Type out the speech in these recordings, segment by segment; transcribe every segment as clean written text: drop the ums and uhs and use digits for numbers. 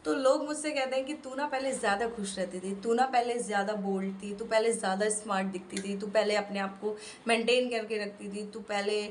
तो लोग मुझसे कहते हैं कि तू ना पहले ज़्यादा खुश रहती थी, तू ना पहले ज़्यादा बोल्ड थी, तू पहले ज़्यादा स्मार्ट दिखती थी, तू पहले अपने आप को मेंटेन करके रखती थी, तू पहले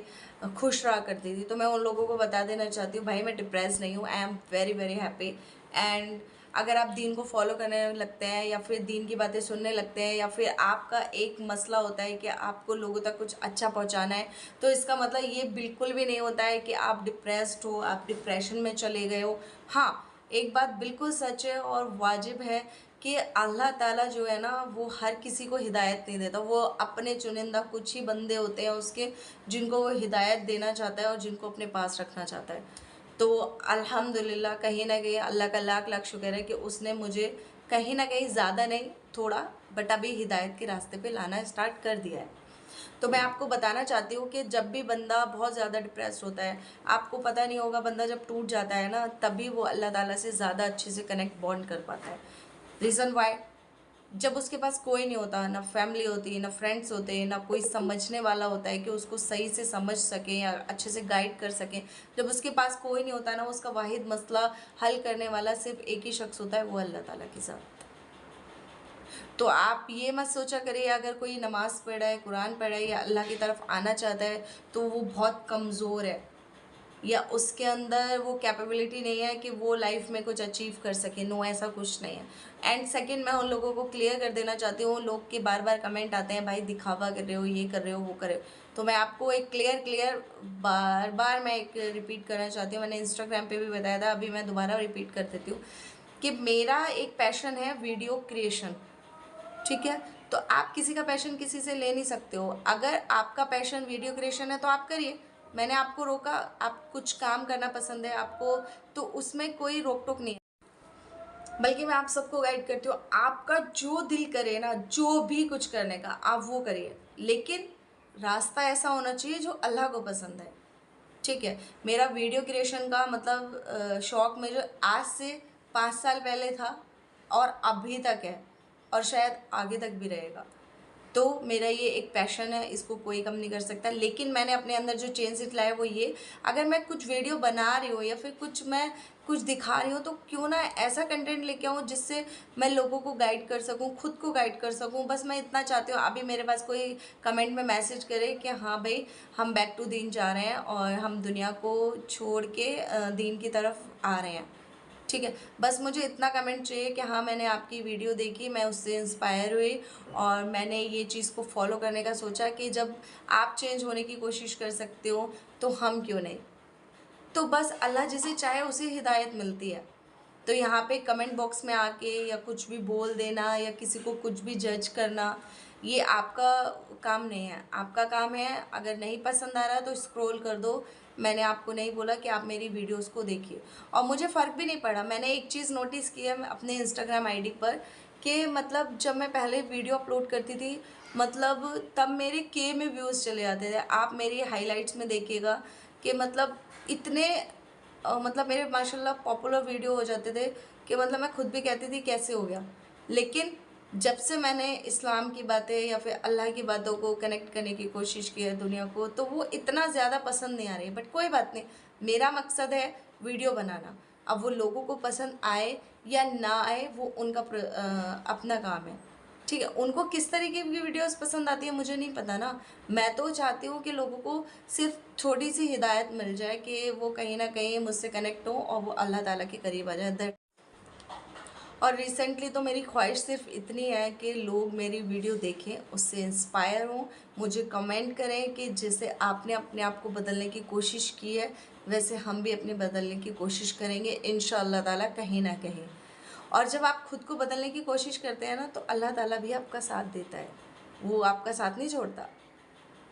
खुश रहा करती थी। तो मैं उन लोगों को बता देना चाहती हूँ, भाई मैं डिप्रेस नहीं हूँ, I am very very happy. And अगर आप दीन को फॉलो करने लगते हैं या फिर दीन की बातें सुनने लगते हैं या फिर आपका एक मसला होता है कि आपको लोगों तक कुछ अच्छा पहुंचाना है, तो इसका मतलब ये बिल्कुल भी नहीं होता है कि आप डिप्रेस्ड हो, आप डिप्रेशन में चले गए हो। हाँ, एक बात बिल्कुल सच है और वाजिब है कि अल्लाह ताला जो है ना वो हर किसी को हिदायत नहीं देता। वो अपने चुनिंदा कुछ ही बंदे होते हैं उसके, जिनको वो हिदायत देना चाहता है और जिनको अपने पास रखना चाहता है। तो अल्हम्दुलिल्लाह कहीं ना कहीं अल्लाह का लाख लाख शुक्र है कि उसने मुझे कहीं ना कहीं ज़्यादा नहीं, थोड़ा बट अभी हिदायत के रास्ते पे लाना स्टार्ट कर दिया है। तो मैं आपको बताना चाहती हूँ कि जब भी बंदा बहुत ज़्यादा डिप्रेस होता है, आपको पता नहीं होगा, बंदा जब टूट जाता है ना तभी वो अल्लाह ताला से ज़्यादा अच्छे से कनेक्ट बॉन्ड कर पाता है। रीज़न वाई, जब उसके पास कोई नहीं होता, ना फैमिली होती, ना फ्रेंड्स होते, ना कोई समझने वाला होता है कि उसको सही से समझ सके या अच्छे से गाइड कर सके, जब उसके पास कोई नहीं होता ना, उसका वाहिद मसला हल करने वाला सिर्फ एक ही शख्स होता है, वो अल्लाह ताला के साथ। तो आप ये मत सोचा करिए अगर कोई नमाज़ पढ़ रहा है, कुरान पढ़ रहा है या अल्लाह की तरफ आना चाहता है तो वो बहुत कमज़ोर है या उसके अंदर वो कैपेबिलिटी नहीं है कि वो लाइफ में कुछ अचीव कर सके। नो, ऐसा कुछ नहीं है। एंड सेकंड, मैं उन लोगों को क्लियर कर देना चाहती हूँ, लोग के बार बार कमेंट आते हैं भाई दिखावा कर रहे हो, ये कर रहे हो, वो कर रहे हो। तो मैं आपको एक क्लियर बार बार मैं एक रिपीट करना चाहती हूँ, मैंने इंस्टाग्राम पे भी बताया था, अभी मैं दोबारा रिपीट कर देती हूँ कि मेरा एक पैशन है वीडियो क्रिएशन। ठीक है, तो आप किसी का पैशन किसी से ले नहीं सकते हो। अगर आपका पैशन वीडियो क्रिएशन है तो आप करिए, मैंने आपको रोका, आप कुछ काम करना पसंद है आपको, तो उसमें कोई रोक टोक नहीं है। बल्कि मैं आप सबको गाइड करती हूँ, आपका जो दिल करे ना, जो भी कुछ करने का आप वो करिए, लेकिन रास्ता ऐसा होना चाहिए जो अल्लाह को पसंद है। ठीक है, मेरा वीडियो क्रिएशन का मतलब शौक मुझे आज से 5 साल पहले था और अभी तक है और शायद आगे तक भी रहेगा। तो मेरा ये एक पैशन है, इसको कोई कम नहीं कर सकता। लेकिन मैंने अपने अंदर जो चेंजेस लाए वो ये, अगर मैं कुछ वीडियो बना रही हूँ या फिर कुछ दिखा रही हूँ तो क्यों ना ऐसा कंटेंट लेके आऊँ जिससे मैं लोगों को गाइड कर सकूँ, खुद को गाइड कर सकूँ। बस मैं इतना चाहती हूँ। अभी मेरे पास कोई कमेंट में मैसेज करे कि हाँ भाई हम बैक टू दीन जा रहे हैं और हम दुनिया को छोड़ के दीन की तरफ आ रहे हैं, ठीक है, बस मुझे इतना कमेंट चाहिए कि हाँ मैंने आपकी वीडियो देखी, मैं उससे इंस्पायर हुई और मैंने ये चीज़ को फॉलो करने का सोचा कि जब आप चेंज होने की कोशिश कर सकते हो तो हम क्यों नहीं। तो बस अल्लाह जिसे चाहे उसे हिदायत मिलती है। तो यहाँ पे कमेंट बॉक्स में आके या कुछ भी बोल देना या किसी को कुछ भी जज करना, ये आपका काम नहीं है। आपका काम है, अगर नहीं पसंद आ रहा तो स्क्रॉल कर दो। मैंने आपको नहीं बोला कि आप मेरी वीडियोस को देखिए और मुझे फ़र्क भी नहीं पड़ा। मैंने एक चीज़ नोटिस की है अपने इंस्टाग्राम आईडी पर कि मतलब जब मैं पहले वीडियो अपलोड करती थी, मतलब तब मेरे के में व्यूज़ चले जाते थे। आप मेरी हाइलाइट्स में देखिएगा कि मतलब इतने मतलब मेरे माशाल्लाह पॉपुलर वीडियो हो जाते थे कि मतलब मैं खुद भी कहती थी कैसे हो गया। लेकिन जब से मैंने इस्लाम की बातें या फिर अल्लाह की बातों को कनेक्ट करने की कोशिश की है दुनिया को, तो वो इतना ज़्यादा पसंद नहीं आ रही है। बट कोई बात नहीं, मेरा मकसद है वीडियो बनाना। अब वो लोगों को पसंद आए या ना आए वो उनका अपना काम है। ठीक है, उनको किस तरीके की वीडियोस पसंद आती है मुझे नहीं पता ना। मैं तो चाहती हूँ कि लोगों को सिर्फ छोटी सी हिदायत मिल जाए कि वो कहीं ना कहीं मुझसे कनेक्ट हो और वो अल्लाह ताला के करीब आ जाए। और रिसेंटली तो मेरी ख्वाहिश सिर्फ इतनी है कि लोग मेरी वीडियो देखें, उससे इंस्पायर हों, मुझे कमेंट करें कि जैसे आपने अपने आप को बदलने की कोशिश की है वैसे हम भी अपने बदलने की कोशिश करेंगे इंशाअल्लाह ताला कहीं ना कहीं। और जब आप खुद को बदलने की कोशिश करते हैं ना तो अल्लाह ताला भी आपका साथ देता है, वो आपका साथ नहीं छोड़ता,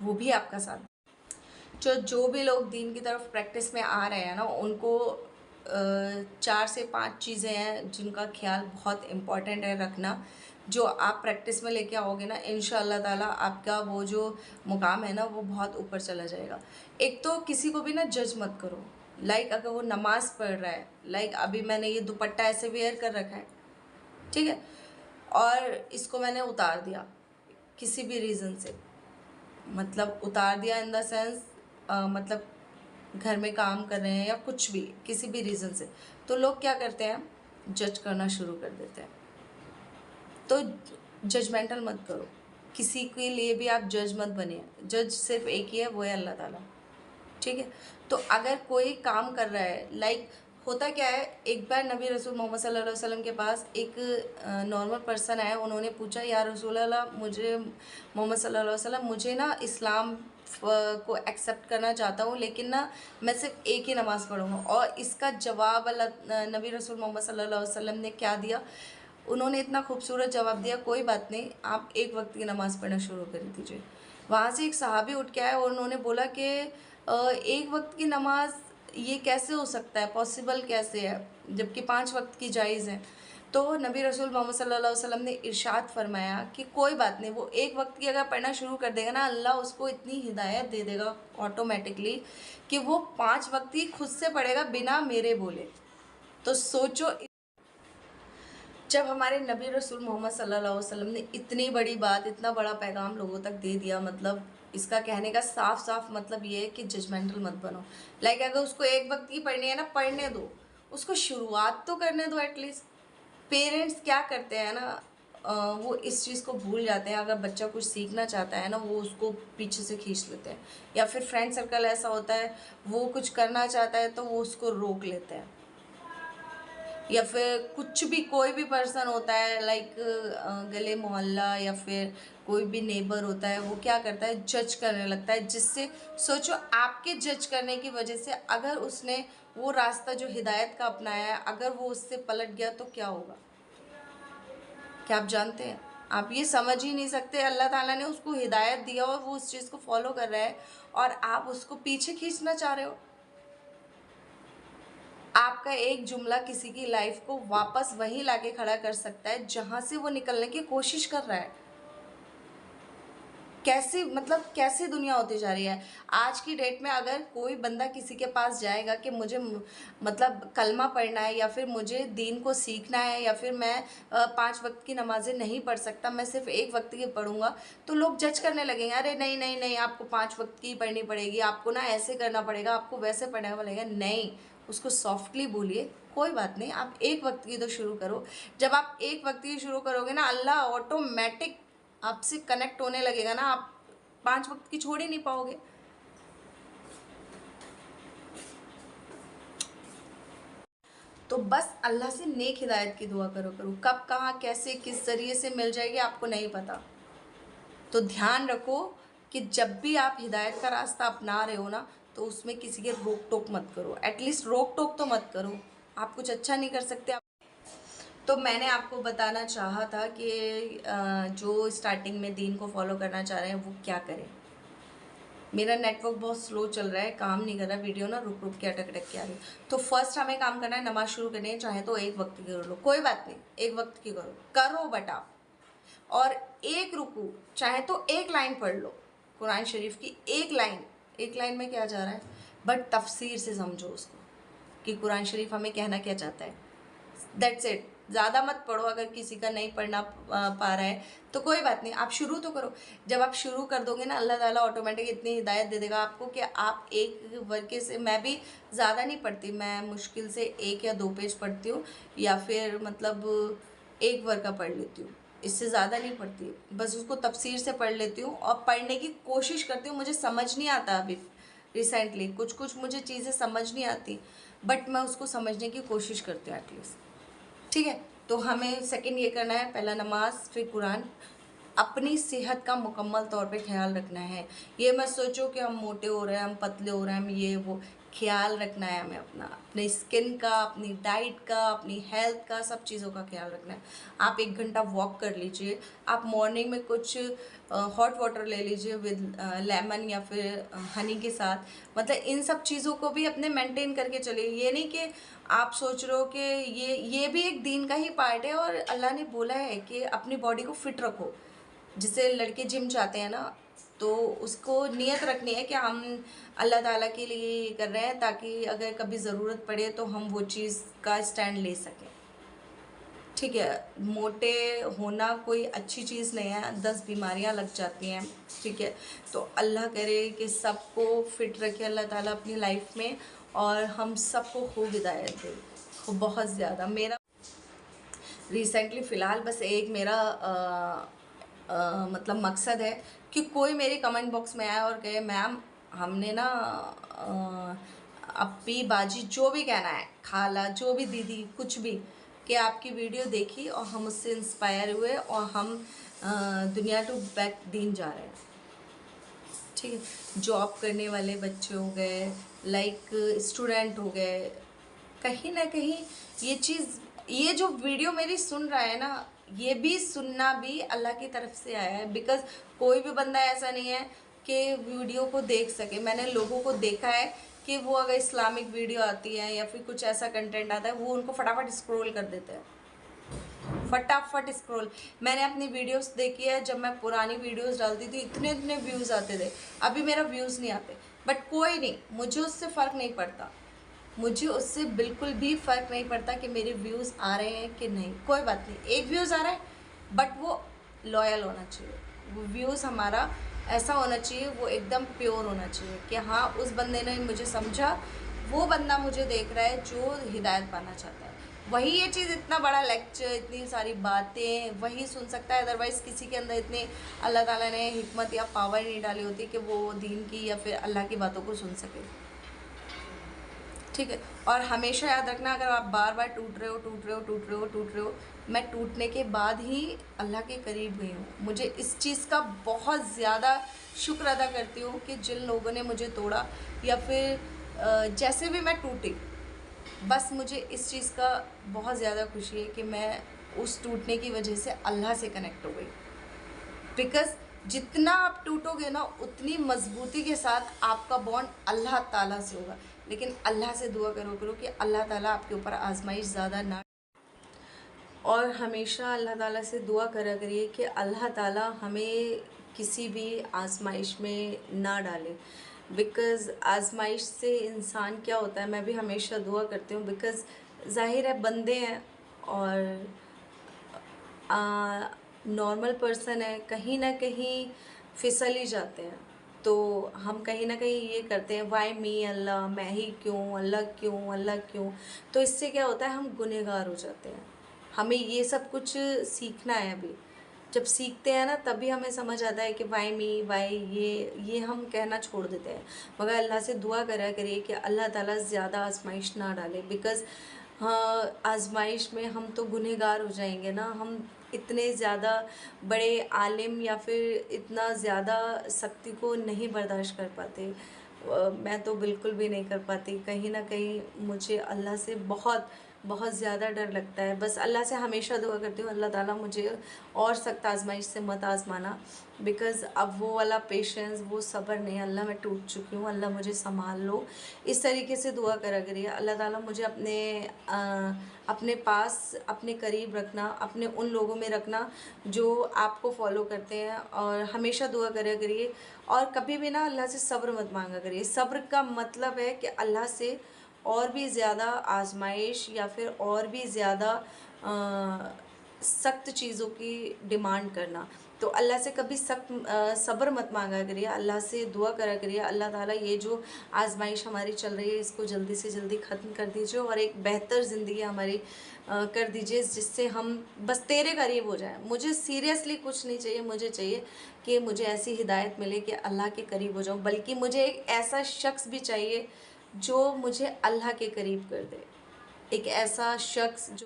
वो भी आपका साथ। जो भी लोग दीन की तरफ प्रैक्टिस में आ रहे हैं ना उनको 4 से 5 चीज़ें हैं जिनका ख्याल बहुत इम्पॉर्टेंट है रखना। जो आप प्रैक्टिस में लेके आओगे ना इंशाअल्लाह ताला आपका वो जो मुकाम है ना वो बहुत ऊपर चला जाएगा। एक तो किसी को भी ना जज मत करो। लाइक अगर वो नमाज़ पढ़ रहा है, लाइक अभी मैंने ये दुपट्टा ऐसे वेयर कर रखा है, ठीक है, और इसको मैंने उतार दिया किसी भी रीज़न से, मतलब उतार दिया इन द सेंस मतलब घर में काम कर रहे हैं या कुछ भी किसी भी रीज़न से, तो लोग क्या करते हैं जज करना शुरू कर देते हैं। तो जजमेंटल मत करो, किसी के लिए भी आप जज मत बनिए। जज सिर्फ एक ही है, वो है अल्लाह ताला। ठीक है, तो अगर कोई काम कर रहा है, लाइक होता क्या है, एक बार नबी रसूल मोहम्मद सल्लल्लाहु अलैहि वसल्लम के पास एक नॉर्मल पर्सन आया। उन्होंने पूछा, या रसूल अल्लाह, मुझे मोहम्मद सल्लल्लाहु अलैहि वसल्लम, मुझे ना इस्लाम को एक्सेप्ट करना चाहता हूँ, लेकिन ना मैं सिर्फ एक ही नमाज़ पढ़ूँगा। और इसका जवाब अल्लाह नबी रसूल मोहम्मद सल्लल्लाहु अलैहि वसल्लम ने क्या दिया? उन्होंने इतना खूबसूरत जवाब दिया, कोई बात नहीं, आप एक वक्त की नमाज़ पढ़ना शुरू कर दीजिए। वहाँ से एक सहाबी उठ के आए और उन्होंने बोला कि एक वक्त की नमाज ये कैसे हो सकता है, पॉसिबल कैसे है, जबकि 5 वक्त की जायज़ है। तो नबी रसूल मोहम्मद सल्लल्लाहु अलैहि वसल्लम ने इरशाद फरमाया कि कोई बात नहीं, वो एक वक्त की अगर पढ़ना शुरू कर देगा ना, अल्लाह उसको इतनी हिदायत दे देगा ऑटोमेटिकली कि वो 5 वक्त ही खुद से पढ़ेगा बिना मेरे बोले। तो सोचो, जब हमारे नबी रसूल मोहम्मद सल्लल्लाहु अलैहि वसल्लम ने इतनी बड़ी बात, इतना बड़ा पैगाम लोगों तक दे दिया, मतलब इसका कहने का साफ साफ मतलब ये है कि जजमेंटल मत बनो। लाइक अगर उसको एक वक्त की पढ़नी है ना, पढ़ने दो, उसको शुरुआत तो करने दो एटलीस्ट। पेरेंट्स क्या करते हैं ना, वो इस चीज़ को भूल जाते हैं। अगर बच्चा कुछ सीखना चाहता है ना, वो उसको पीछे से खींच लेते हैं। या फिर फ्रेंड सर्कल ऐसा होता है, वो कुछ करना चाहता है तो वो उसको रोक लेते हैं। या फिर कुछ भी, कोई भी पर्सन होता है, लाइक गले मोहल्ला या फिर कोई भी नेबर होता है, वो क्या करता है, जज करने लगता है। जिससे सोचो, आपके जज करने की वजह से अगर उसने वो रास्ता जो हिदायत का अपनाया है, अगर वो उससे पलट गया तो क्या होगा? क्या आप जानते हैं? आप ये समझ ही नहीं सकते। अल्लाह ताला ने उसको हिदायत दिया और वो उस चीज़ को फॉलो कर रहा है और आप उसको पीछे खींचना चाह रहे हो। आपका एक जुमला किसी की लाइफ को वापस वहीं लाके खड़ा कर सकता है जहां से वो निकलने की कोशिश कर रहा है। कैसी, मतलब कैसी दुनिया होती जा रही है आज की डेट में। अगर कोई बंदा किसी के पास जाएगा कि मुझे मतलब कलमा पढ़ना है, या फिर मुझे दीन को सीखना है, या फिर मैं 5 वक्त की नमाज़ें नहीं पढ़ सकता, मैं सिर्फ एक वक्त की पढ़ूंगा, तो लोग जज करने लगेंगे, अरे नहीं नहीं नहीं, आपको 5 वक्त की पढ़नी पड़ेगी, आपको ना ऐसे करना पड़ेगा, आपको वैसे पढ़ना पड़ेगा। नहीं, उसको सॉफ्टली बोलिए, कोई बात नहीं, आप एक वक्त की तो शुरू करो। जब आप एक वक्त की शुरू करोगे ना, अल्लाह ऑटोमेटिक आपसे कनेक्ट होने लगेगा ना, आप 5 वक्त की छोड़ ही नहीं पाओगे। तो बस अल्लाह से नेक हिदायत की दुआ करो। कब, कहाँ, कैसे, किस जरिए से मिल जाएगी आपको नहीं पता। तो ध्यान रखो कि जब भी आप हिदायत का रास्ता अपना रहे हो ना, तो उसमें किसी के रोक टोक मत करो। एटलीस्ट रोक टोक तो मत करो। आप कुछ अच्छा नहीं कर सकते। तो मैंने आपको बताना चाहा था कि जो स्टार्टिंग में दीन को फॉलो करना चाह रहे हैं वो क्या करें। मेरा नेटवर्क बहुत स्लो चल रहा है, काम नहीं कर रहा, वीडियो ना रुक रुक के अटक के आ रही। तो फर्स्ट हमें काम करना है, नमाज शुरू करनी है, चाहे तो एक वक्त की कर लो, कोई बात नहीं, एक वक्त की करो, करो बेटा। और एक रुकू, चाहे तो एक लाइन पढ़ लो कुरान शरीफ की, एक लाइन। एक लाइन में क्या जा रहा है, बट तफसीर से समझो उसको कि कुरान शरीफ हमें कहना क्या चाहता है। That's it. ज़्यादा मत पढ़ो। अगर किसी का नहीं पढ़ना पा रहा है तो कोई बात नहीं, आप शुरू तो करो। जब आप शुरू कर दोगे ना, अल्लाह ताला ऑटोमेटिक इतनी हिदायत दे देगा आपको कि आप एक वर्के से, मैं भी ज़्यादा नहीं पढ़ती, मैं मुश्किल से 1 या 2 पेज पढ़ती हूँ, या फिर मतलब एक वर्का पढ़ लेती हूँ, इससे ज़्यादा नहीं पढ़ती। बस उसको तफसीर से पढ़ लेती हूँ और पढ़ने की कोशिश करती हूँ। मुझे समझ नहीं आता, अभी रिसेंटली कुछ कुछ मुझे चीज़ें समझ नहीं आती, बट मैं उसको समझने की कोशिश करती हूँ एटलीस्ट। ठीक है, तो हमें सेकंड ये करना है, पहला नमाज, फिर कुरान। अपनी सेहत का मुकम्मल तौर पे ख्याल रखना है। ये मत सोचो कि हम मोटे हो रहे हैं, हम पतले हो रहे हैं, हम ये वो। ख्याल रखना है हमें अपना, अपनी स्किन का, अपनी डाइट का, अपनी हेल्थ का, सब चीज़ों का ख्याल रखना है। आप 1 घंटा वॉक कर लीजिए। आप मॉर्निंग में कुछ हॉट वाटर ले लीजिए विद लेमन या फिर हनी के साथ। मतलब इन सब चीज़ों को भी अपने मेंटेन करके चलिए। ये नहीं कि आप सोच रहे हो कि ये भी एक दीन का ही पार्ट है, और अल्लाह ने बोला है कि अपनी बॉडी को फिट रखो। जिसे लड़के जिम जाते हैं ना, तो उसको नियत रखनी है कि हम अल्लाह ताला के लिए ये कर रहे हैं, ताकि अगर कभी ज़रूरत पड़े तो हम वो चीज़ का स्टैंड ले सकें। ठीक है, मोटे होना कोई अच्छी चीज़ नहीं है, 10 बीमारियां लग जाती हैं। ठीक है, तो अल्लाह करे कि सबको फिट रखे अल्लाह ताला अपनी लाइफ में, और हम सबको खूब हिदायत दे, खूब बहुत ज़्यादा। मेरा रिसेंटली फ़िलहाल बस एक मेरा मतलब मकसद है कि कोई मेरे कमेंट बॉक्स में आए और कहे मैम हमने ना अप्पी बाजी जो भी कहना है, खाला जो भी, दीदी कुछ भी, कि आपकी वीडियो देखी और हम उससे इंस्पायर हुए और हम दुनिया टू बैक दीन जा रहे हैं। ठीक है, जॉब करने वाले बच्चे हो गए, लाइक स्टूडेंट हो गए, कहीं ना कहीं ये चीज़, ये जो वीडियो मेरी सुन रहा है ना, ये भी सुनना भी अल्लाह की तरफ से आया है। बिकॉज़ कोई भी बंदा ऐसा नहीं है कि वीडियो को देख सके। मैंने लोगों को देखा है कि वो अगर इस्लामिक वीडियो आती है या फिर कुछ ऐसा कंटेंट आता है, वो उनको फटाफट स्क्रॉल कर देते हैं, फटाफट स्क्रॉल। मैंने अपनी वीडियोस देखी है, जब मैं पुरानी वीडियोस डालती थी इतने इतने व्यूज़ आते थे, अभी मेरा व्यूज़ नहीं आते। बट कोई नहीं, मुझे उससे फ़र्क नहीं पड़ता, मुझे उससे बिल्कुल भी फ़र्क नहीं पड़ता कि मेरे व्यूज़ आ रहे हैं कि नहीं। कोई बात नहीं, एक व्यूज़ आ रहा है बट वो लॉयल होना चाहिए। वो व्यूज़ हमारा ऐसा होना चाहिए, वो एकदम प्योर होना चाहिए कि हाँ उस बंदे ने मुझे समझा, वो बंदा मुझे देख रहा है जो हिदायत पाना चाहता है। वही ये चीज़, इतना बड़ा लेक्चर, इतनी सारी बातें वही सुन सकता है। अदरवाइज़ किसी के अंदर इतनी अल्लाह ताला ने हिकमत या पावर नहीं डाली होती कि वो दीन की या फिर अल्लाह की बातों को सुन सके। ठीक है, और हमेशा याद रखना, अगर आप बार बार टूट रहे हो, टूट रहे हो, टूट रहे हो, टूट रहे हो, मैं टूटने के बाद ही अल्लाह के करीब गई हूँ। मुझे इस चीज़ का बहुत ज़्यादा शुक्र अदा करती हूँ कि जिन लोगों ने मुझे तोड़ा या फिर जैसे भी मैं टूटी, बस मुझे इस चीज़ का बहुत ज़्यादा खुशी है कि मैं उस टूटने की वजह से अल्लाह से कनेक्ट हो गई। बिकॉज़ जितना आप टूटोगे ना, उतनी मजबूती के साथ आपका बॉन्ड अल्लाह ताला से होगा। लेकिन अल्लाह से दुआ करो कि अल्लाह ताला आपके ऊपर आजमाइश ज़्यादा ना, और हमेशा अल्लाह ताला से दुआ करा करिए कि अल्लाह ताला हमें किसी भी आजमाइश में ना डाले। बिकॉज़ आजमाइश से इंसान क्या होता है, मैं भी हमेशा दुआ करती हूँ। बिकॉज़ ज़ाहिर है बंदे हैं और नॉर्मल पर्सन है, कहीं ना कहीं फिसल ही जाते हैं। तो हम कहीं ना कहीं ये करते हैं, वाई मी अल्लाह, मैं ही क्यों, अल्लाह क्यों, अल्लाह क्यों। तो इससे क्या होता है, हम गुनहगार हो जाते हैं। हमें ये सब कुछ सीखना है अभी। जब सीखते हैं ना, तभी हमें समझ आता है कि वाई मी, वाई ये हम कहना छोड़ देते हैं। मगर अल्लाह से दुआ करा करिए कि अल्लाह ताला ज़्यादा आजमाइश ना डाले। बिकॉज़ हाँ, आजमाइश में हम तो गुनहगार हो जाएंगे ना। हम इतने ज़्यादा बड़े आलिम या फिर इतना ज़्यादा सख्ती को नहीं बर्दाश्त कर पाते। मैं तो बिल्कुल भी नहीं कर पाती। कहीं ना कहीं मुझे अल्लाह से बहुत बहुत ज़्यादा डर लगता है। बस अल्लाह से हमेशा दुआ करती हूँ, अल्लाह ताला मुझे और सख्त आजमाइश से मत आजमाना। बिकॉज़ अब वो वाला पेशेंस, वो सब्र नहीं। अल्लाह मैं टूट चुकी हूँ, अल्लाह मुझे संभाल लो। इस तरीके से दुआ करा करिए। अल्लाह ताला मुझे अपने पास, अपने करीब रखना, अपने उन लोगों में रखना जो आपको फॉलो करते हैं। और हमेशा दुआ करा करिए और कभी भी ना अल्लाह से सब्र मत मांगा करिए। सब्र का मतलब है कि अल्लाह से और भी ज़्यादा आजमाइश या फिर और भी ज़्यादा सख्त चीज़ों की डिमांड करना। तो अल्लाह से कभी सख्त सब्र मत मांगा करिए। अल्लाह से दुआ करा करिए, अल्लाह ताला ये जो आजमाइश हमारी चल रही है इसको जल्दी से जल्दी ख़त्म कर दीजिए और एक बेहतर ज़िंदगी हमारी कर दीजिए, जिससे हम बस तेरे करीब हो जाएं। मुझे सीरियसली कुछ नहीं चाहिए, मुझे चाहिए कि मुझे ऐसी हिदायत मिले कि अल्लाह के करीब हो जाऊं। बल्कि मुझे एक ऐसा शख्स भी चाहिए जो मुझे अल्लाह के करीब कर दे। एक ऐसा शख्स जो